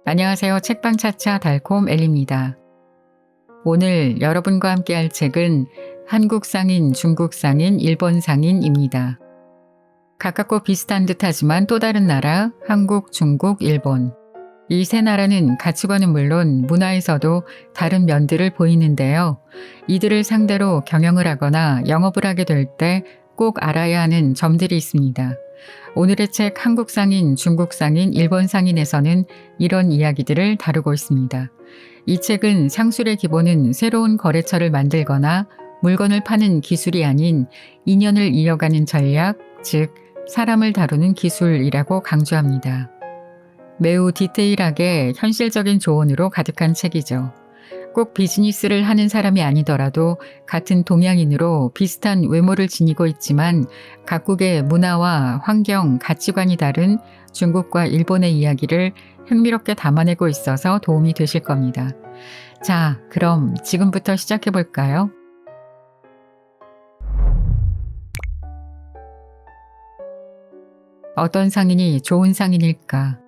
안녕하세요. 책방차차 달콤 엘리입니다. 오늘 여러분과 함께 할 책은 한국 상인, 중국 상인, 일본 상인입니다. 가깝고 비슷한 듯하지만 또 다른 나라, 한국, 중국, 일본. 이 세 나라는 가치관은 물론 문화에서도 다른 면들을 보이는데요. 이들을 상대로 경영을 하거나 영업을 하게 될 때 꼭 알아야 하는 점들이 있습니다. 오늘의 책 한국 상인, 중국 상인, 일본 상인에서는 이런 이야기들을 다루고 있습니다. 이 책은 상술의 기본은 새로운 거래처를 만들거나 물건을 파는 기술이 아닌 인연을 이어가는 전략, 즉 사람을 다루는 기술이라고 강조합니다. 매우 디테일하게 현실적인 조언으로 가득한 책이죠. 꼭 비즈니스를 하는 사람이 아니더라도 같은 동양인으로 비슷한 외모를 지니고 있지만 각국의 문화와 환경, 가치관이 다른 중국과 일본의 이야기를 흥미롭게 담아내고 있어서 도움이 되실 겁니다. 자, 그럼 지금부터 시작해 볼까요? 어떤 상인이 좋은 상인일까?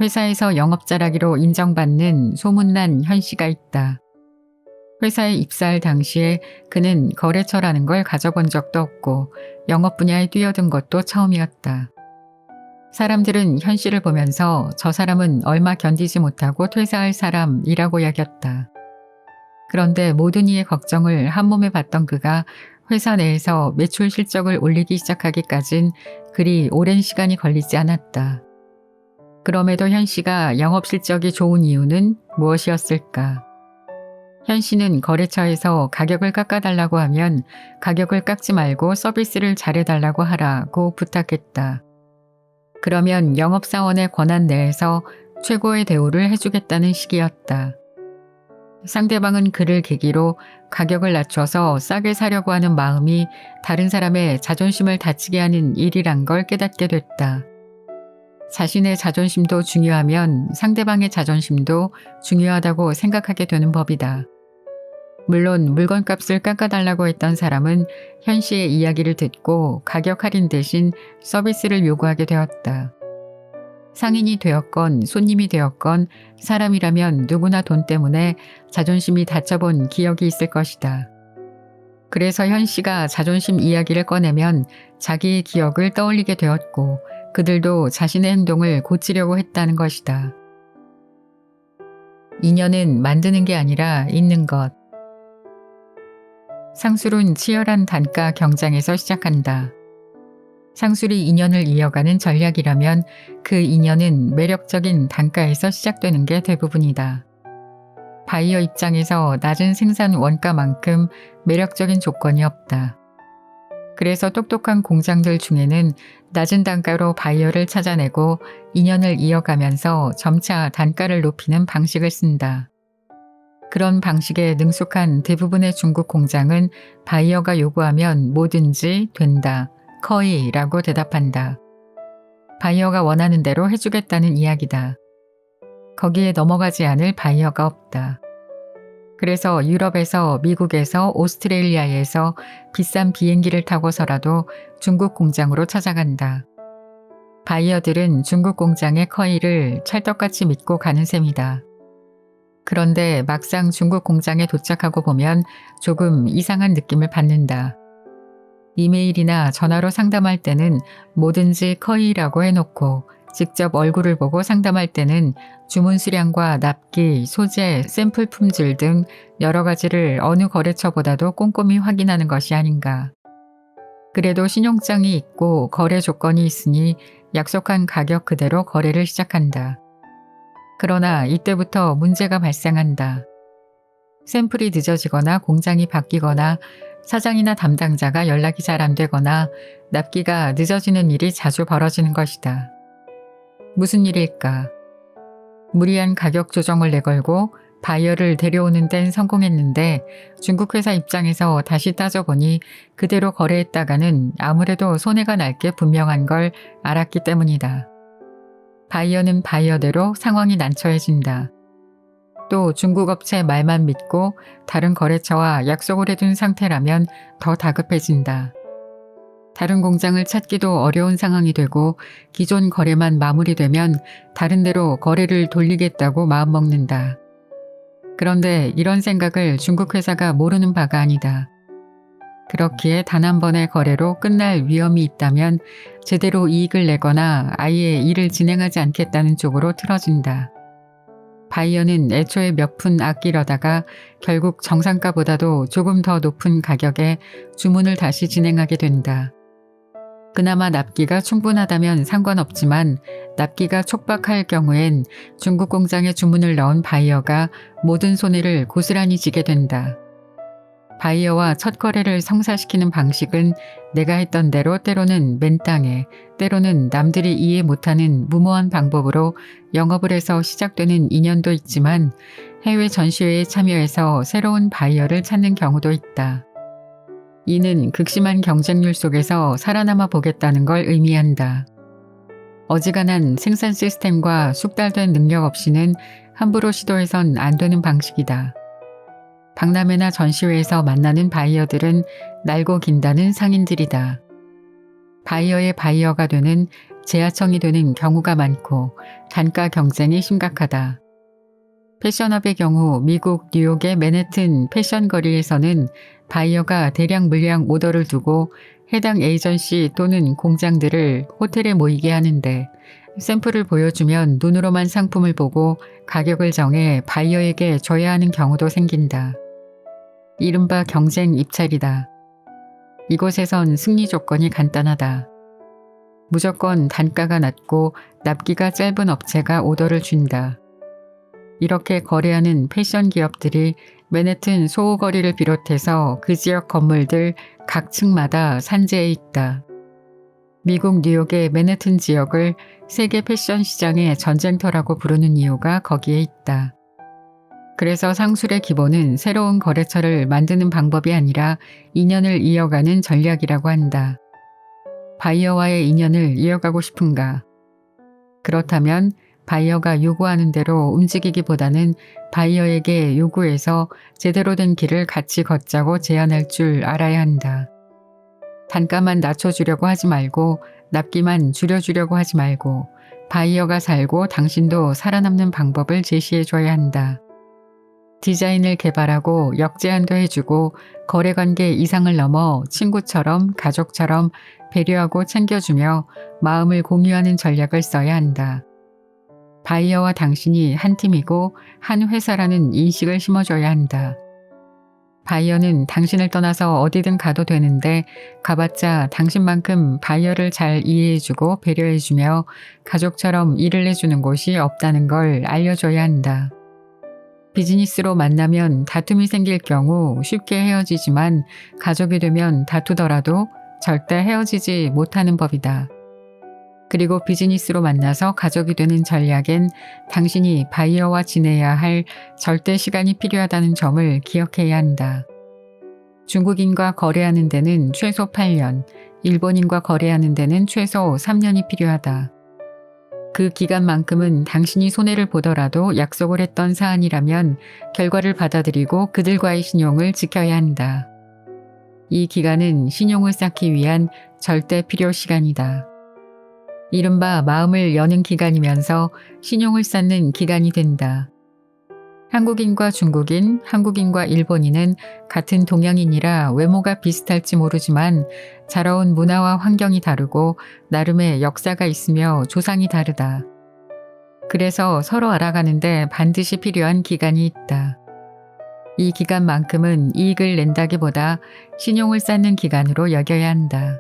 회사에서 영업잘하기로 인정받는 소문난 현 씨가 있다. 회사에 입사할 당시에 그는 거래처라는 걸 가져본 적도 없고 영업 분야에 뛰어든 것도 처음이었다. 사람들은 현 씨를 보면서 저 사람은 얼마 견디지 못하고 퇴사할 사람이라고 여겼다. 그런데 모든 이의 걱정을 한 몸에 받던 그가 회사 내에서 매출 실적을 올리기 시작하기까진 그리 오랜 시간이 걸리지 않았다. 그럼에도 현 씨가 영업 실적이 좋은 이유는 무엇이었을까? 현 씨는 거래처에서 가격을 깎아달라고 하면 가격을 깎지 말고 서비스를 잘해달라고 하라고 부탁했다. 그러면 영업사원의 권한 내에서 최고의 대우를 해주겠다는 식이었다. 상대방은 그를 계기로 가격을 낮춰서 싸게 사려고 하는 마음이 다른 사람의 자존심을 다치게 하는 일이란 걸 깨닫게 됐다. 자신의 자존심도 중요하면 상대방의 자존심도 중요하다고 생각하게 되는 법이다. 물론 물건값을 깎아달라고 했던 사람은 현 씨의 이야기를 듣고 가격 할인 대신 서비스를 요구하게 되었다. 상인이 되었건 손님이 되었건 사람이라면 누구나 돈 때문에 자존심이 다쳐본 기억이 있을 것이다. 그래서 현 씨가 자존심 이야기를 꺼내면 자기의 기억을 떠올리게 되었고 그들도 자신의 행동을 고치려고 했다는 것이다. 인연은 만드는 게 아니라 있는 것. 상술은 치열한 단가 경쟁에서 시작한다. 상술이 인연을 이어가는 전략이라면 그 인연은 매력적인 단가에서 시작되는 게 대부분이다. 바이어 입장에서 낮은 생산 원가만큼 매력적인 조건이 없다. 그래서 똑똑한 공장들 중에는 낮은 단가로 바이어를 찾아내고 인연을 이어가면서 점차 단가를 높이는 방식을 쓴다. 그런 방식에 능숙한 대부분의 중국 공장은 바이어가 요구하면 뭐든지 된다, 커이라고 대답한다. 바이어가 원하는 대로 해주겠다는 이야기다. 거기에 넘어가지 않을 바이어가 없다. 그래서 유럽에서, 미국에서, 오스트레일리아에서 비싼 비행기를 타고서라도 중국 공장으로 찾아간다. 바이어들은 중국 공장의 커이를 찰떡같이 믿고 가는 셈이다. 그런데 막상 중국 공장에 도착하고 보면 조금 이상한 느낌을 받는다. 이메일이나 전화로 상담할 때는 뭐든지 커이라고 해놓고 직접 얼굴을 보고 상담할 때는 주문 수량과 납기, 소재, 샘플 품질 등 여러 가지를 어느 거래처보다도 꼼꼼히 확인하는 것이 아닌가. 그래도 신용장이 있고 거래 조건이 있으니 약속한 가격 그대로 거래를 시작한다. 그러나 이때부터 문제가 발생한다. 샘플이 늦어지거나 공장이 바뀌거나 사장이나 담당자가 연락이 잘 안 되거나 납기가 늦어지는 일이 자주 벌어지는 것이다. 무슨 일일까? 무리한 가격 조정을 내걸고 바이어를 데려오는 데는 성공했는데 중국 회사 입장에서 다시 따져보니 그대로 거래했다가는 아무래도 손해가 날 게 분명한 걸 알았기 때문이다. 바이어는 바이어대로 상황이 난처해진다. 또 중국 업체 말만 믿고 다른 거래처와 약속을 해둔 상태라면 더 다급해진다. 다른 공장을 찾기도 어려운 상황이 되고 기존 거래만 마무리되면 다른 데로 거래를 돌리겠다고 마음먹는다. 그런데 이런 생각을 중국 회사가 모르는 바가 아니다. 그렇기에 단 한 번의 거래로 끝날 위험이 있다면 제대로 이익을 내거나 아예 일을 진행하지 않겠다는 쪽으로 틀어진다. 바이어는 애초에 몇 푼 아끼려다가 결국 정상가보다도 조금 더 높은 가격에 주문을 다시 진행하게 된다. 그나마 납기가 충분하다면 상관없지만 납기가 촉박할 경우엔 중국 공장에 주문을 넣은 바이어가 모든 손해를 고스란히 지게 된다. 바이어와 첫 거래를 성사시키는 방식은 내가 했던 대로 때로는 맨땅에, 때로는 남들이 이해 못하는 무모한 방법으로 영업을 해서 시작되는 인연도 있지만 해외 전시회에 참여해서 새로운 바이어를 찾는 경우도 있다. 이는 극심한 경쟁률 속에서 살아남아 보겠다는 걸 의미한다. 어지간한 생산 시스템과 숙달된 능력 없이는 함부로 시도해선 안 되는 방식이다. 박람회나 전시회에서 만나는 바이어들은 날고 긴다는 상인들이다. 바이어의 바이어가 되는 재하청이 되는 경우가 많고 단가 경쟁이 심각하다. 패션업의 경우 미국 뉴욕의 맨해튼 패션 거리에서는 바이어가 대량 물량 오더를 두고 해당 에이전시 또는 공장들을 호텔에 모이게 하는데 샘플을 보여주면 눈으로만 상품을 보고 가격을 정해 바이어에게 줘야 하는 경우도 생긴다. 이른바 경쟁 입찰이다. 이곳에선 승리 조건이 간단하다. 무조건 단가가 낮고 납기가 짧은 업체가 오더를 준다. 이렇게 거래하는 패션 기업들이 맨해튼 소호거리를 비롯해서 그 지역 건물들 각 층마다 산재해 있다. 미국 뉴욕의 맨해튼 지역을 세계 패션 시장의 전쟁터라고 부르는 이유가 거기에 있다. 그래서 상술의 기본은 새로운 거래처를 만드는 방법이 아니라 인연을 이어가는 전략이라고 한다. 바이어와의 인연을 이어가고 싶은가? 그렇다면 바이어가 요구하는 대로 움직이기보다는 바이어에게 요구해서 제대로 된 길을 같이 걷자고 제안할 줄 알아야 한다. 단가만 낮춰주려고 하지 말고 납기만 줄여주려고 하지 말고 바이어가 살고 당신도 살아남는 방법을 제시해줘야 한다. 디자인을 개발하고 역제안도 해주고 거래관계 이상을 넘어 친구처럼 가족처럼 배려하고 챙겨주며 마음을 공유하는 전략을 써야 한다. 바이어와 당신이 한 팀이고 한 회사라는 인식을 심어줘야 한다. 바이어는 당신을 떠나서 어디든 가도 되는데 가봤자 당신만큼 바이어를 잘 이해해주고 배려해주며 가족처럼 일을 해주는 곳이 없다는 걸 알려줘야 한다. 비즈니스로 만나면 다툼이 생길 경우 쉽게 헤어지지만 가족이 되면 다투더라도 절대 헤어지지 못하는 법이다. 그리고 비즈니스로 만나서 가족이 되는 전략엔 당신이 바이어와 지내야 할 절대 시간이 필요하다는 점을 기억해야 한다. 중국인과 거래하는 데는 최소 8년, 일본인과 거래하는 데는 최소 3년이 필요하다. 그 기간만큼은 당신이 손해를 보더라도 약속을 했던 사안이라면 결과를 받아들이고 그들과의 신용을 지켜야 한다. 이 기간은 신용을 쌓기 위한 절대 필요 시간이다. 이른바 마음을 여는 기간이면서 신용을 쌓는 기간이 된다. 한국인과 중국인, 한국인과 일본인은 같은 동양인이라 외모가 비슷할지 모르지만 자라온 문화와 환경이 다르고 나름의 역사가 있으며 조상이 다르다. 그래서 서로 알아가는데 반드시 필요한 기간이 있다. 이 기간만큼은 이익을 낸다기보다 신용을 쌓는 기간으로 여겨야 한다.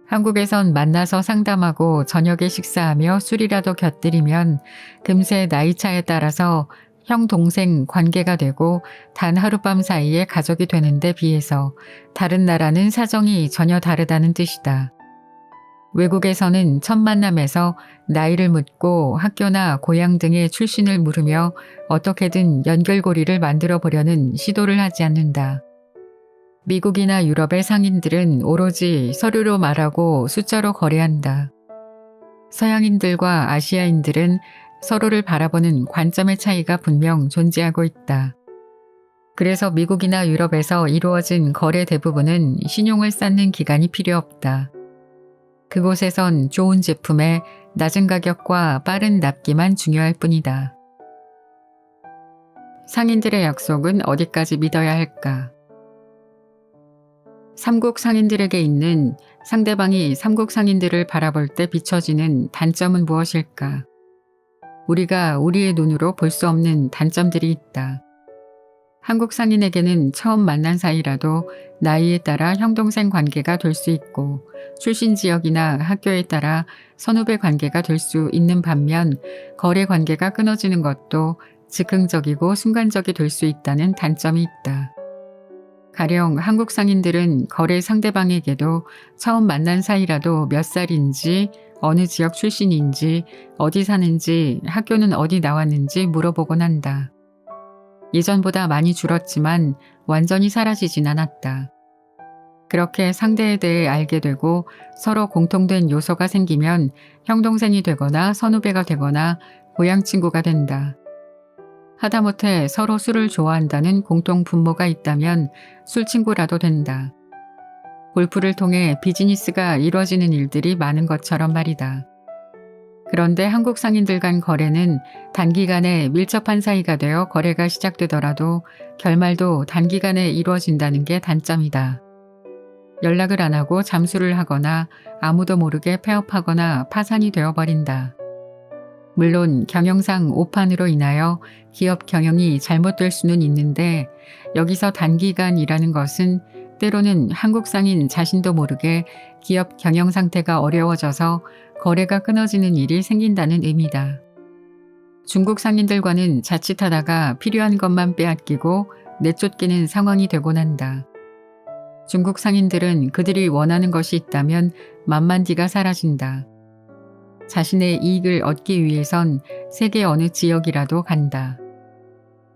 한국에선 만나서 상담하고 저녁에 식사하며 술이라도 곁들이면 금세 나이 차에 따라서 형, 동생 관계가 되고 단 하룻밤 사이에 가족이 되는 데 비해서 다른 나라는 사정이 전혀 다르다는 뜻이다. 외국에서는 첫 만남에서 나이를 묻고 학교나 고향 등의 출신을 물으며 어떻게든 연결고리를 만들어 보려는 시도를 하지 않는다. 미국이나 유럽의 상인들은 오로지 서류로 말하고 숫자로 거래한다. 서양인들과 아시아인들은 서로를 바라보는 관점의 차이가 분명 존재하고 있다. 그래서 미국이나 유럽에서 이루어진 거래 대부분은 신용을 쌓는 기간이 필요 없다. 그곳에선 좋은 제품에 낮은 가격과 빠른 납기만 중요할 뿐이다. 상인들의 약속은 어디까지 믿어야 할까? 삼국 상인들에게 있는 상대방이 삼국 상인들을 바라볼 때 비춰지는 단점은 무엇일까? 우리가 우리의 눈으로 볼 수 없는 단점들이 있다. 한국 상인에게는 처음 만난 사이라도 나이에 따라 형동생 관계가 될 수 있고 출신 지역이나 학교에 따라 선후배 관계가 될 수 있는 반면 거래 관계가 끊어지는 것도 즉흥적이고 순간적이 될 수 있다는 단점이 있다. 가령 한국 상인들은 거래 상대방에게도 처음 만난 사이라도 몇 살인지, 어느 지역 출신인지, 어디 사는지, 학교는 어디 나왔는지 물어보곤 한다. 예전보다 많이 줄었지만 완전히 사라지진 않았다. 그렇게 상대에 대해 알게 되고 서로 공통된 요소가 생기면 형동생이 되거나 선후배가 되거나 고향 친구가 된다. 하다못해 서로 술을 좋아한다는 공통 분모가 있다면 술 친구라도 된다. 골프를 통해 비즈니스가 이루어지는 일들이 많은 것처럼 말이다. 그런데 한국 상인들 간 거래는 단기간에 밀접한 사이가 되어 거래가 시작되더라도 결말도 단기간에 이루어진다는 게 단점이다. 연락을 안 하고 잠수를 하거나 아무도 모르게 폐업하거나 파산이 되어버린다. 물론 경영상 오판으로 인하여 기업 경영이 잘못될 수는 있는데 여기서 단기간이라는 것은 때로는 한국 상인 자신도 모르게 기업 경영 상태가 어려워져서 거래가 끊어지는 일이 생긴다는 의미다. 중국 상인들과는 자칫하다가 필요한 것만 빼앗기고 내쫓기는 상황이 되곤 한다. 중국 상인들은 그들이 원하는 것이 있다면 만만디가 사라진다. 자신의 이익을 얻기 위해선 세계 어느 지역이라도 간다.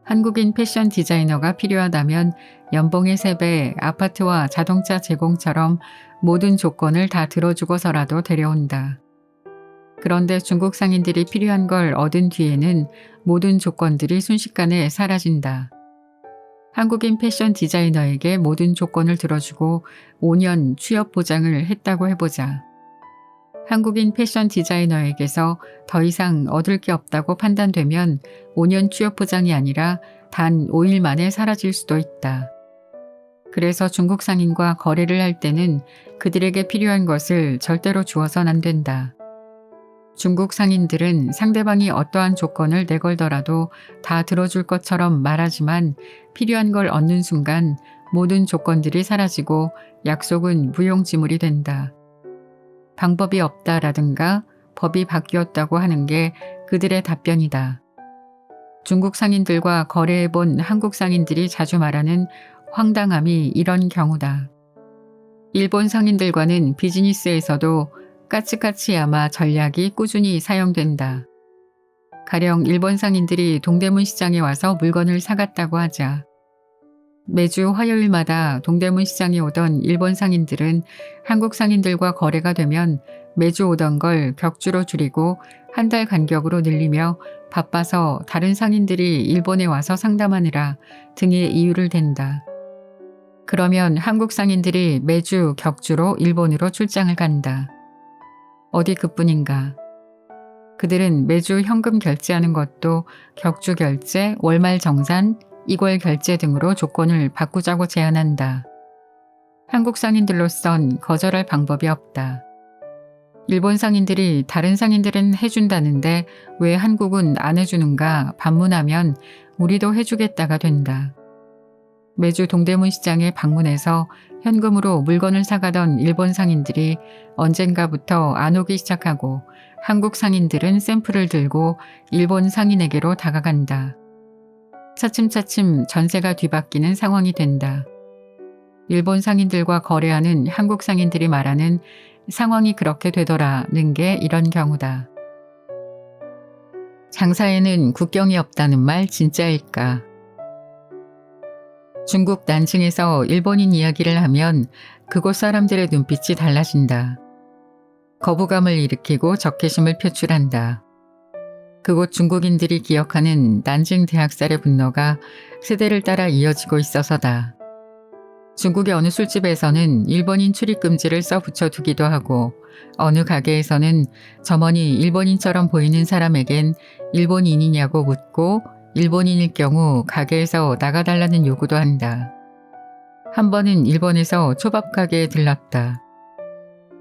한국인 패션 디자이너가 필요하다면 연봉의 3배, 아파트와 자동차 제공처럼 모든 조건을 다 들어주고서라도 데려온다. 그런데 중국 상인들이 필요한 걸 얻은 뒤에는 모든 조건들이 순식간에 사라진다. 한국인 패션 디자이너에게 모든 조건을 들어주고 5년 취업 보장을 했다고 해보자. 한국인 패션 디자이너에게서 더 이상 얻을 게 없다고 판단되면 5년 취업 보장이 아니라 단 5일 만에 사라질 수도 있다. 그래서 중국 상인과 거래를 할 때는 그들에게 필요한 것을 절대로 주어선 안 된다. 중국 상인들은 상대방이 어떠한 조건을 내걸더라도 다 들어줄 것처럼 말하지만 필요한 걸 얻는 순간 모든 조건들이 사라지고 약속은 무용지물이 된다. 방법이 없다라든가 법이 바뀌었다고 하는 게 그들의 답변이다. 중국 상인들과 거래해본 한국 상인들이 자주 말하는 황당함이 이런 경우다. 일본 상인들과는 비즈니스에서도 까치까치야마 전략이 꾸준히 사용된다. 가령 일본 상인들이 동대문 시장에 와서 물건을 사갔다고 하자. 매주 화요일마다 동대문 시장에 오던 일본 상인들은 한국 상인들과 거래가 되면 매주 오던 걸 격주로 줄이고 한 달 간격으로 늘리며 바빠서 다른 상인들이 일본에 와서 상담하느라 등의 이유를 댄다. 그러면 한국 상인들이 매주 격주로 일본으로 출장을 간다. 어디 그뿐인가. 그들은 매주 현금 결제하는 것도 격주 결제, 월말 정산, 이월 결제 등으로 조건을 바꾸자고 제안한다. 한국 상인들로선 거절할 방법이 없다. 일본 상인들이 다른 상인들은 해준다는데 왜 한국은 안 해주는가 반문하면 우리도 해주겠다가 된다. 매주 동대문 시장에 방문해서 현금으로 물건을 사가던 일본 상인들이 언젠가부터 안 오기 시작하고 한국 상인들은 샘플을 들고 일본 상인에게로 다가간다. 차츰차츰 전세가 뒤바뀌는 상황이 된다. 일본 상인들과 거래하는 한국 상인들이 말하는 상황이 그렇게 되더라는 게 이런 경우다. 장사에는 국경이 없다는 말 진짜일까? 중국 난징에서 일본인 이야기를 하면 그곳 사람들의 눈빛이 달라진다. 거부감을 일으키고 적개심을 표출한다. 그곳 중국인들이 기억하는 난징 대학살의 분노가 세대를 따라 이어지고 있어서다. 중국의 어느 술집에서는 일본인 출입 금지를 써붙여 두기도 하고 어느 가게에서는 점원이 일본인처럼 보이는 사람에겐 일본인이냐고 묻고 일본인일 경우 가게에서 나가달라는 요구도 한다. 한 번은 일본에서 초밥 가게에 들렀다.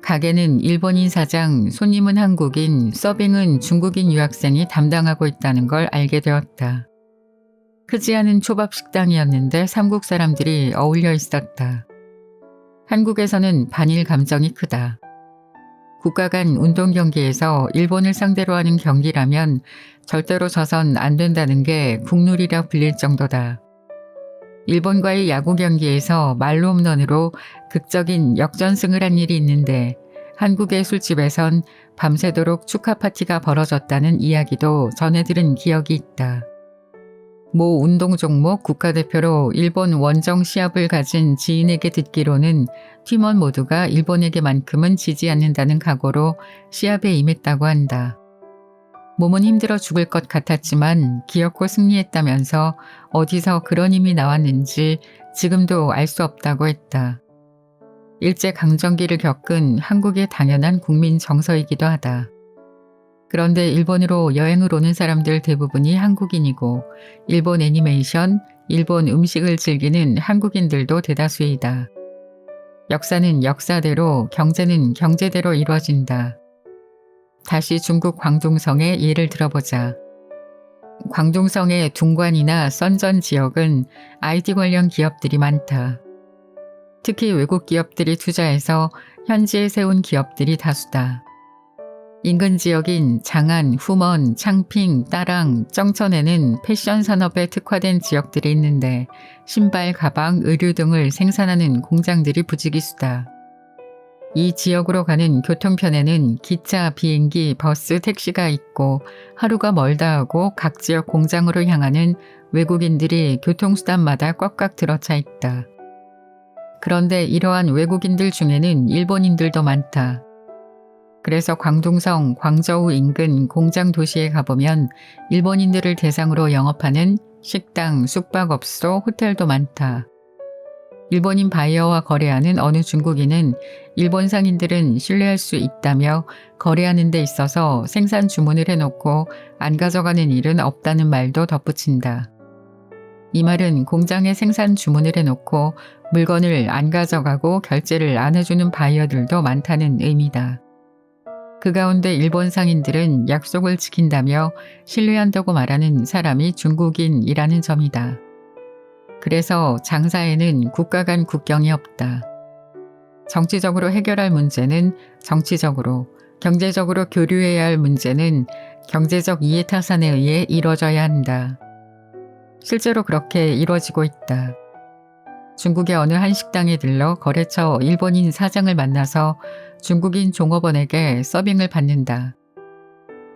가게는 일본인 사장, 손님은 한국인, 서빙은 중국인 유학생이 담당하고 있다는 걸 알게 되었다. 크지 않은 초밥 식당이었는데 삼국 사람들이 어울려 있었다. 한국에서는 반일 감정이 크다. 국가 간 운동 경기에서 일본을 상대로 하는 경기라면 절대로 져선 안 된다는 게 국룰이라 불릴 정도다. 일본과의 야구 경기에서 말로 홈런으로 극적인 역전승을 한 일이 있는데 한국의 술집에선 밤새도록 축하 파티가 벌어졌다는 이야기도 전해 들은 기억이 있다. 모 운동 종목 국가대표로 일본 원정 시합을 가진 지인에게 듣기로는 팀원 모두가 일본에게만큼은 지지 않는다는 각오로 시합에 임했다고 한다. 몸은 힘들어 죽을 것 같았지만 기어코 승리했다면서 어디서 그런 힘이 나왔는지 지금도 알 수 없다고 했다. 일제강점기를 겪은 한국의 당연한 국민 정서이기도 하다. 그런데 일본으로 여행을 오는 사람들 대부분이 한국인이고 일본 애니메이션, 일본 음식을 즐기는 한국인들도 대다수이다. 역사는 역사대로, 경제는 경제대로 이루어진다. 다시 중국 광둥성의 예를 들어보자. 광둥성의 둥관이나 선전 지역은 IT 관련 기업들이 많다. 특히 외국 기업들이 투자해서 현지에 세운 기업들이 다수다. 인근 지역인 장안, 후먼, 창핑, 따랑, 정천에는 패션 산업에 특화된 지역들이 있는데 신발, 가방, 의류 등을 생산하는 공장들이 부지기수다. 이 지역으로 가는 교통편에는 기차, 비행기, 버스, 택시가 있고 하루가 멀다 하고 각 지역 공장으로 향하는 외국인들이 교통수단마다 꽉꽉 들어차 있다. 그런데 이러한 외국인들 중에는 일본인들도 많다. 그래서 광둥성, 광저우 인근 공장 도시에 가보면 일본인들을 대상으로 영업하는 식당, 숙박업소, 호텔도 많다. 일본인 바이어와 거래하는 어느 중국인은 일본 상인들은 신뢰할 수 있다며 거래하는 데 있어서 생산 주문을 해놓고 안 가져가는 일은 없다는 말도 덧붙인다. 이 말은 공장에 생산 주문을 해놓고 물건을 안 가져가고 결제를 안 해주는 바이어들도 많다는 의미다. 그 가운데 일본 상인들은 약속을 지킨다며 신뢰한다고 말하는 사람이 중국인이라는 점이다. 그래서 장사에는 국가 간 국경이 없다. 정치적으로 해결할 문제는 정치적으로, 경제적으로 교류해야 할 문제는 경제적 이해타산에 의해 이루어져야 한다. 실제로 그렇게 이루어지고 있다. 중국의 어느 한 식당에 들러 거래처 일본인 사장을 만나서 중국인 종업원에게 서빙을 받는다.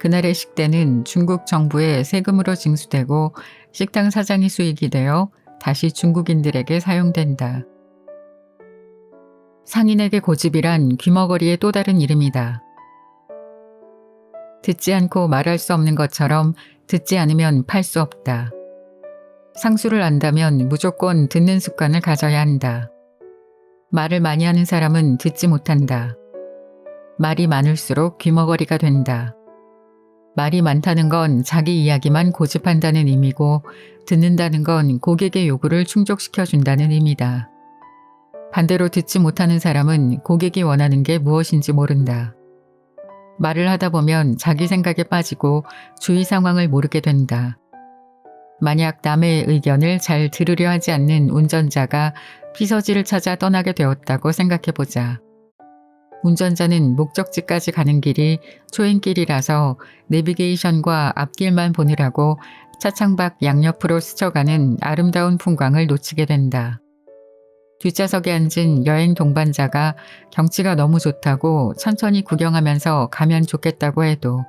그날의 식대는 중국 정부의 세금으로 징수되고 식당 사장의 수익이 되어 다시 중국인들에게 사용된다. 상인에게 고집이란 귀머거리의 또 다른 이름이다. 듣지 않고 말할 수 없는 것처럼 듣지 않으면 팔 수 없다. 상수를 안다면 무조건 듣는 습관을 가져야 한다. 말을 많이 하는 사람은 듣지 못한다. 말이 많을수록 귀머거리가 된다. 말이 많다는 건 자기 이야기만 고집한다는 의미고 듣는다는 건 고객의 요구를 충족시켜준다는 의미다. 반대로 듣지 못하는 사람은 고객이 원하는 게 무엇인지 모른다. 말을 하다 보면 자기 생각에 빠지고 주위 상황을 모르게 된다. 만약 남의 의견을 잘 들으려 하지 않는 운전자가 피서지를 찾아 떠나게 되었다고 생각해보자. 운전자는 목적지까지 가는 길이 초행길이라서 내비게이션과 앞길만 보느라고 차창밖 양옆으로 스쳐가는 아름다운 풍광을 놓치게 된다. 뒷좌석에 앉은 여행 동반자가 경치가 너무 좋다고 천천히 구경하면서 가면 좋겠다고 해도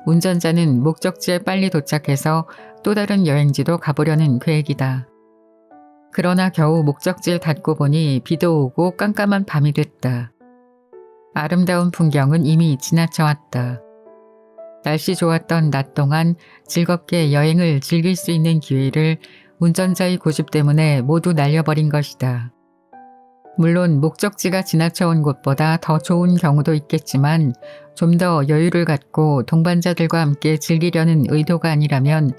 운전자는 목적지에 빨리 도착해서 또 다른 여행지도 가보려는 계획이다. 그러나 겨우 목적지에 닿고 보니 비도 오고 깜깜한 밤이 됐다. 아름다운 풍경은 이미 지나쳐왔다. 날씨 좋았던 낮 동안 즐겁게 여행을 즐길 수 있는 기회를 운전자의 고집 때문에 모두 날려버린 것이다. 물론 목적지가 지나쳐온 곳보다 더 좋은 경우도 있겠지만 좀 더 여유를 갖고 동반자들과 함께 즐기려는 의도가 아니라면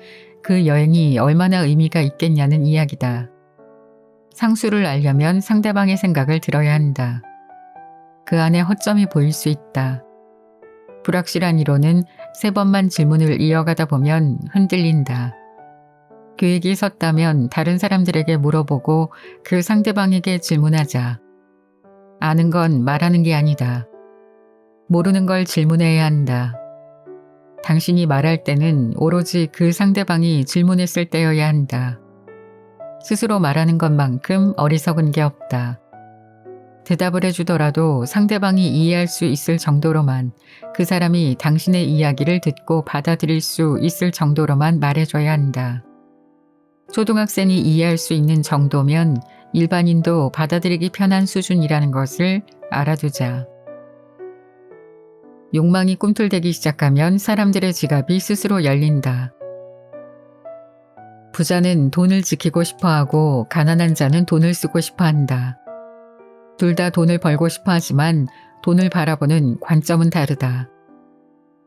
그 여행이 얼마나 의미가 있겠냐는 이야기다. 상수를 알려면 상대방의 생각을 들어야 한다. 그 안에 허점이 보일 수 있다. 불확실한 이론은 3번만 질문을 이어가다 보면 흔들린다. 계획이 섰다면 다른 사람들에게 물어보고 그 상대방에게 질문하자. 아는 건 말하는 게 아니다. 모르는 걸 질문해야 한다. 당신이 말할 때는 오로지 그 상대방이 질문했을 때여야 한다. 스스로 말하는 것만큼 어리석은 게 없다. 대답을 해주더라도 상대방이 이해할 수 있을 정도로만, 그 사람이 당신의 이야기를 듣고 받아들일 수 있을 정도로만 말해줘야 한다. 초등학생이 이해할 수 있는 정도면 일반인도 받아들이기 편한 수준이라는 것을 알아두자. 욕망이 꿈틀대기 시작하면 사람들의 지갑이 스스로 열린다. 부자는 돈을 지키고 싶어하고 가난한 자는 돈을 쓰고 싶어한다. 둘 다 돈을 벌고 싶어 하지만 돈을 바라보는 관점은 다르다.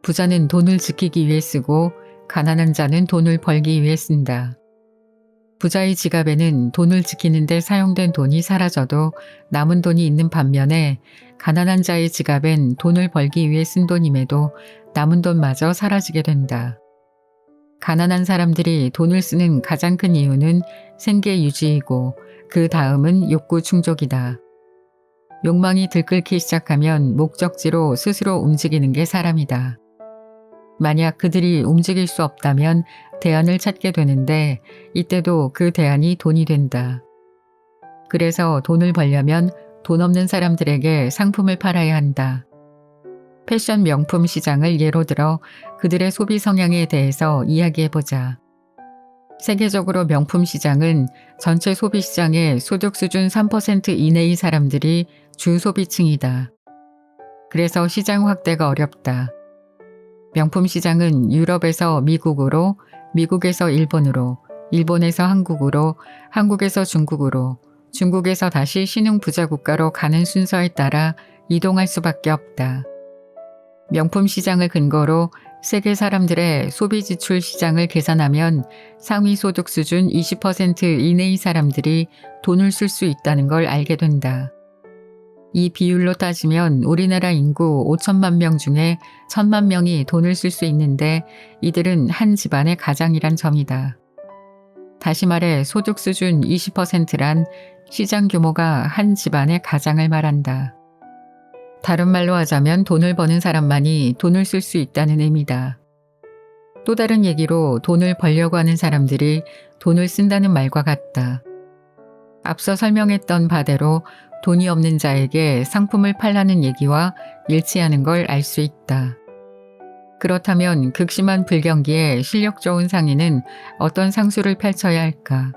부자는 돈을 지키기 위해 쓰고 가난한 자는 돈을 벌기 위해 쓴다. 부자의 지갑에는 돈을 지키는데 사용된 돈이 사라져도 남은 돈이 있는 반면에 가난한 자의 지갑엔 돈을 벌기 위해 쓴 돈임에도 남은 돈마저 사라지게 된다. 가난한 사람들이 돈을 쓰는 가장 큰 이유는 생계 유지이고 그 다음은 욕구 충족이다. 욕망이 들끓기 시작하면 목적지로 스스로 움직이는 게 사람이다. 만약 그들이 움직일 수 없다면 대안을 찾게 되는데 이때도 그 대안이 돈이 된다. 그래서 돈을 벌려면 돈 없는 사람들에게 상품을 팔아야 한다. 패션 명품 시장을 예로 들어 그들의 소비 성향에 대해서 이야기해보자. 세계적으로 명품 시장은 전체 소비 시장의 소득 수준 3% 이내의 사람들이 주 소비층이다. 그래서 시장 확대가 어렵다. 명품 시장은 유럽에서 미국으로, 미국에서 일본으로, 일본에서 한국으로, 한국에서 중국으로, 중국에서 다시 신흥 부자 국가로 가는 순서에 따라 이동할 수밖에 없다. 명품 시장을 근거로 세계 사람들의 소비 지출 시장을 계산하면 상위 소득 수준 20% 이내의 사람들이 돈을 쓸 수 있다는 걸 알게 된다. 이 비율로 따지면 우리나라 인구 5천만 명 중에 1,000만 명이 돈을 쓸 수 있는데 이들은 한 집안의 가장이란 점이다. 다시 말해 소득 수준 20%란 시장 규모가 한 집안의 가장을 말한다. 다른 말로 하자면 돈을 버는 사람만이 돈을 쓸 수 있다는 의미다. 또 다른 얘기로 돈을 벌려고 하는 사람들이 돈을 쓴다는 말과 같다. 앞서 설명했던 바대로 돈이 없는 자에게 상품을 팔라는 얘기와 일치하는 걸 알 수 있다. 그렇다면 극심한 불경기에 실력 좋은 상인은 어떤 상수를 펼쳐야 할까?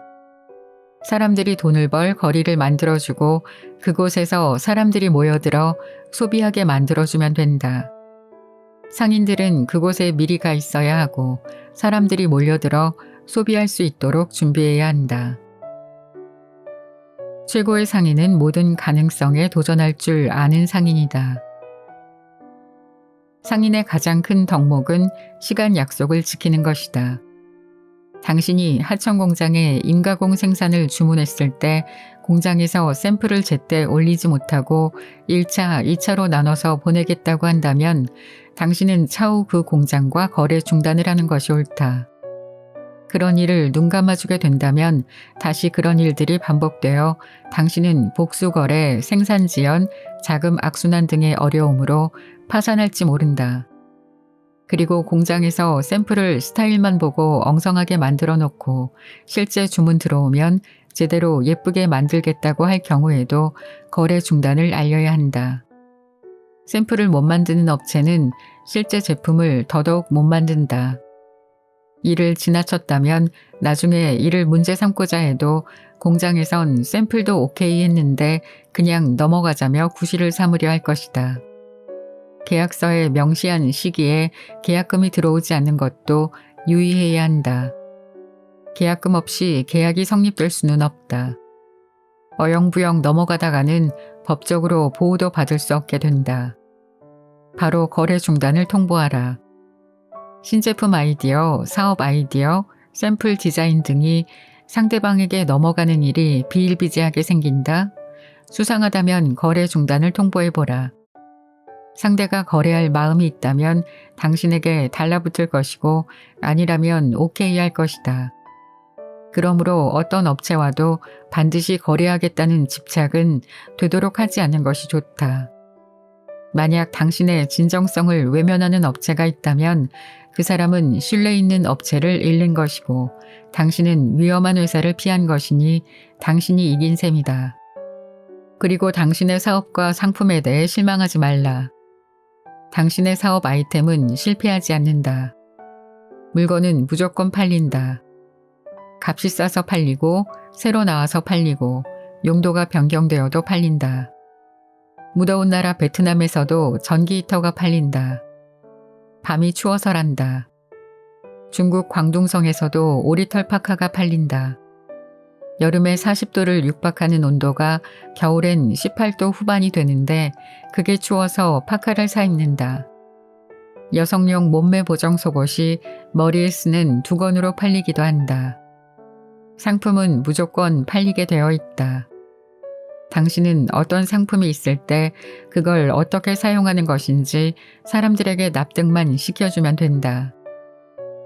사람들이 돈을 벌 거리를 만들어주고 그곳에서 사람들이 모여들어 소비하게 만들어주면 된다. 상인들은 그곳에 미리 가 있어야 하고 사람들이 몰려들어 소비할 수 있도록 준비해야 한다. 최고의 상인은 모든 가능성에 도전할 줄 아는 상인이다. 상인의 가장 큰 덕목은 시간 약속을 지키는 것이다. 당신이 하청 공장에 인가공 생산을 주문했을 때 공장에서 샘플을 제때 올리지 못하고 1차, 2차로 나눠서 보내겠다고 한다면 당신은 차후 그 공장과 거래 중단을 하는 것이 옳다. 그런 일을 눈 감아주게 된다면 다시 그런 일들이 반복되어 당신은 복수거래, 생산지연, 자금 악순환 등의 어려움으로 파산할지 모른다. 그리고 공장에서 샘플을 스타일만 보고 엉성하게 만들어 놓고 실제 주문 들어오면 제대로 예쁘게 만들겠다고 할 경우에도 거래 중단을 알려야 한다. 샘플을 못 만드는 업체는 실제 제품을 더더욱 못 만든다. 이를 지나쳤다면 나중에 이를 문제 삼고자 해도 공장에선 샘플도 오케이 했는데 그냥 넘어가자며 구실을 삼으려 할 것이다. 계약서에 명시한 시기에 계약금이 들어오지 않는 것도 유의해야 한다. 계약금 없이 계약이 성립될 수는 없다. 어영부영 넘어가다가는 법적으로 보호도 받을 수 없게 된다. 바로 거래 중단을 통보하라. 신제품 아이디어, 사업 아이디어, 샘플 디자인 등이 상대방에게 넘어가는 일이 비일비재하게 생긴다. 수상하다면 거래 중단을 통보해보라. 상대가 거래할 마음이 있다면 당신에게 달라붙을 것이고 아니라면 오케이 할 것이다. 그러므로 어떤 업체와도 반드시 거래하겠다는 집착은 되도록 하지 않는 것이 좋다. 만약 당신의 진정성을 외면하는 업체가 있다면 그 사람은 신뢰 있는 업체를 잃는 것이고 당신은 위험한 회사를 피한 것이니 당신이 이긴 셈이다. 그리고 당신의 사업과 상품에 대해 실망하지 말라. 당신의 사업 아이템은 실패하지 않는다. 물건은 무조건 팔린다. 값이 싸서 팔리고 새로 나와서 팔리고 용도가 변경되어도 팔린다. 무더운 나라 베트남에서도 전기 히터가 팔린다. 밤이 추워서란다. 중국 광둥성에서도 오리털 파카가 팔린다. 여름에 40도를 육박하는 온도가 겨울엔 18도 후반이 되는데 그게 추워서 파카를 사 입는다. 여성용 몸매 보정 속옷이 머리에 쓰는 두건으로 팔리기도 한다. 상품은 무조건 팔리게 되어 있다. 당신은 어떤 상품이 있을 때 그걸 어떻게 사용하는 것인지 사람들에게 납득만 시켜주면 된다.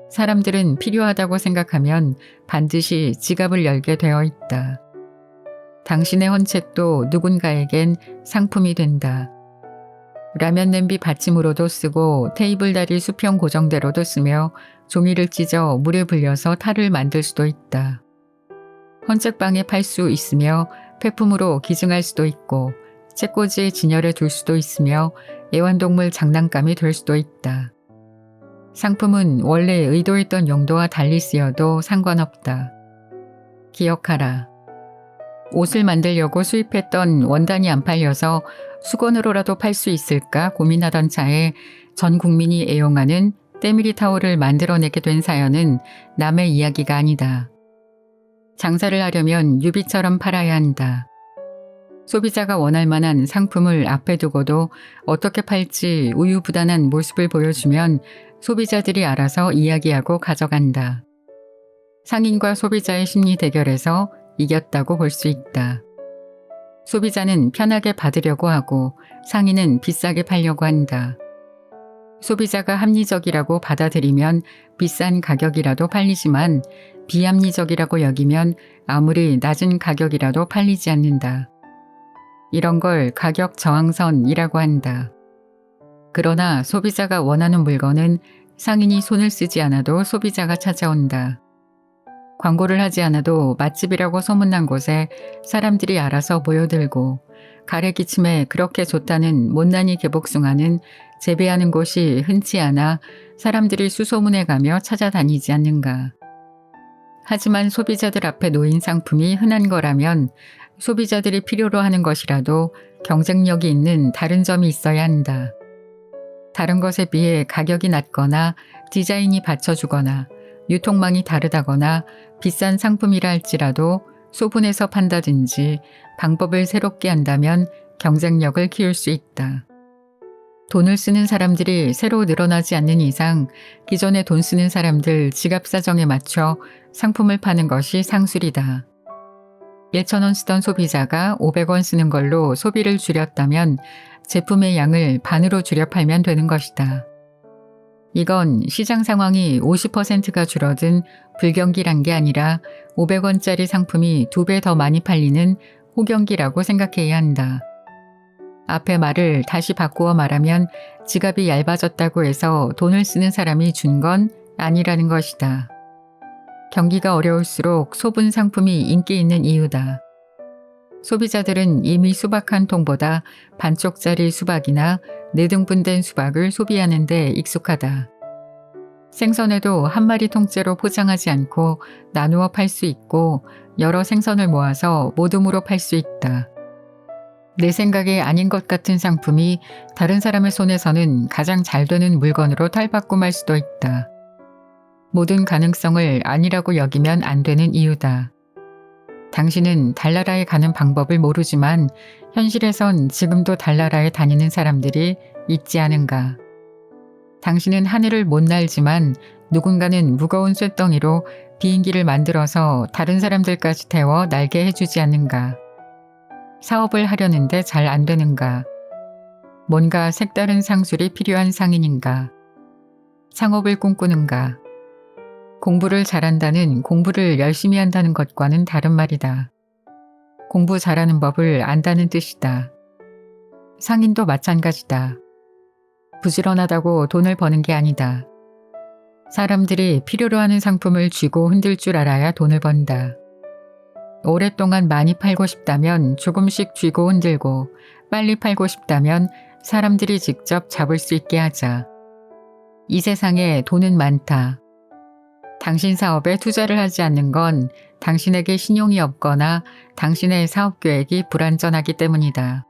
사람들은 필요하다고 생각하면 반드시 지갑을 열게 되어 있다. 당신의 헌책도 누군가에겐 상품이 된다. 라면 냄비 받침으로도 쓰고 테이블 다리 수평 고정대로도 쓰며 종이를 찢어 물에 불려서 탈을 만들 수도 있다. 헌책방에 팔 수 있으며 폐품으로 기증할 수도 있고 책꽂이에 진열해 둘 수도 있으며 애완동물 장난감이 될 수도 있다. 상품은 원래 의도했던 용도와 달리 쓰여도 상관없다. 기억하라. 옷을 만들려고 수입했던 원단이 안 팔려서 수건으로라도 팔 수 있을까 고민하던 차에 전 국민이 애용하는 때밀이 타올을 만들어내게 된 사연은 남의 이야기가 아니다. 장사를 하려면 유비처럼 팔아야 한다. 소비자가 원할 만한 상품을 앞에 두고도 어떻게 팔지 우유부단한 모습을 보여주면 소비자들이 알아서 이야기하고 가져간다. 상인과 소비자의 심리 대결에서 이겼다고 볼 수 있다. 소비자는 편하게 받으려고 하고 상인은 비싸게 팔려고 한다. 소비자가 합리적이라고 받아들이면 비싼 가격이라도 팔리지만 비합리적이라고 여기면 아무리 낮은 가격이라도 팔리지 않는다. 이런 걸 가격 저항선이라고 한다. 그러나 소비자가 원하는 물건은 상인이 손을 쓰지 않아도 소비자가 찾아온다. 광고를 하지 않아도 맛집이라고 소문난 곳에 사람들이 알아서 모여들고 가래기침에 그렇게 좋다는 못난이 개복숭아는 재배하는 곳이 흔치 않아 사람들이 수소문해 가며 찾아다니지 않는가. 하지만 소비자들 앞에 놓인 상품이 흔한 거라면 소비자들이 필요로 하는 것이라도 경쟁력이 있는 다른 점이 있어야 한다. 다른 것에 비해 가격이 낮거나 디자인이 받쳐주거나 유통망이 다르다거나 비싼 상품이라 할지라도 소분해서 판다든지 방법을 새롭게 한다면 경쟁력을 키울 수 있다. 돈을 쓰는 사람들이 새로 늘어나지 않는 이상 기존에 돈 쓰는 사람들 지갑 사정에 맞춰 상품을 파는 것이 상술이다. 1,000원 쓰던 소비자가 500원 쓰는 걸로 소비를 줄였다면 제품의 양을 반으로 줄여 팔면 되는 것이다. 이건 시장 상황이 50%가 줄어든 불경기란 게 아니라 500원짜리 상품이 2배 더 많이 팔리는 호경기라고 생각해야 한다. 앞의 말을 다시 바꾸어 말하면 지갑이 얇아졌다고 해서 돈을 쓰는 사람이 준 건 아니라는 것이다. 경기가 어려울수록 소분 상품이 인기 있는 이유다. 소비자들은 이미 수박 한 통보다 반쪽짜리 수박이나 4등분된 수박을 소비하는 데 익숙하다. 생선에도 한 마리 통째로 포장하지 않고 나누어 팔 수 있고 여러 생선을 모아서 모둠으로 팔 수 있다. 내 생각에 아닌 것 같은 상품이 다른 사람의 손에서는 가장 잘 되는 물건으로 탈바꿈할 수도 있다. 모든 가능성을 아니라고 여기면 안 되는 이유다. 당신은 달나라에 가는 방법을 모르지만 현실에선 지금도 달나라에 다니는 사람들이 있지 않은가. 당신은 하늘을 못 날지만 누군가는 무거운 쇳덩이로 비행기를 만들어서 다른 사람들까지 태워 날게 해주지 않는가. 사업을 하려는데 잘 안 되는가. 뭔가 색다른 상술이 필요한 상인인가. 창업을 꿈꾸는가. 공부를 잘한다는 공부를 열심히 한다는 것과는 다른 말이다. 공부 잘하는 법을 안다는 뜻이다. 상인도 마찬가지다. 부지런하다고 돈을 버는 게 아니다. 사람들이 필요로 하는 상품을 쥐고 흔들 줄 알아야 돈을 번다. 오랫동안 많이 팔고 싶다면 조금씩 쥐고 흔들고 빨리 팔고 싶다면 사람들이 직접 잡을 수 있게 하자. 이 세상에 돈은 많다. 당신 사업에 투자를 하지 않는 건 당신에게 신용이 없거나 당신의 사업 계획이 불완전하기 때문이다.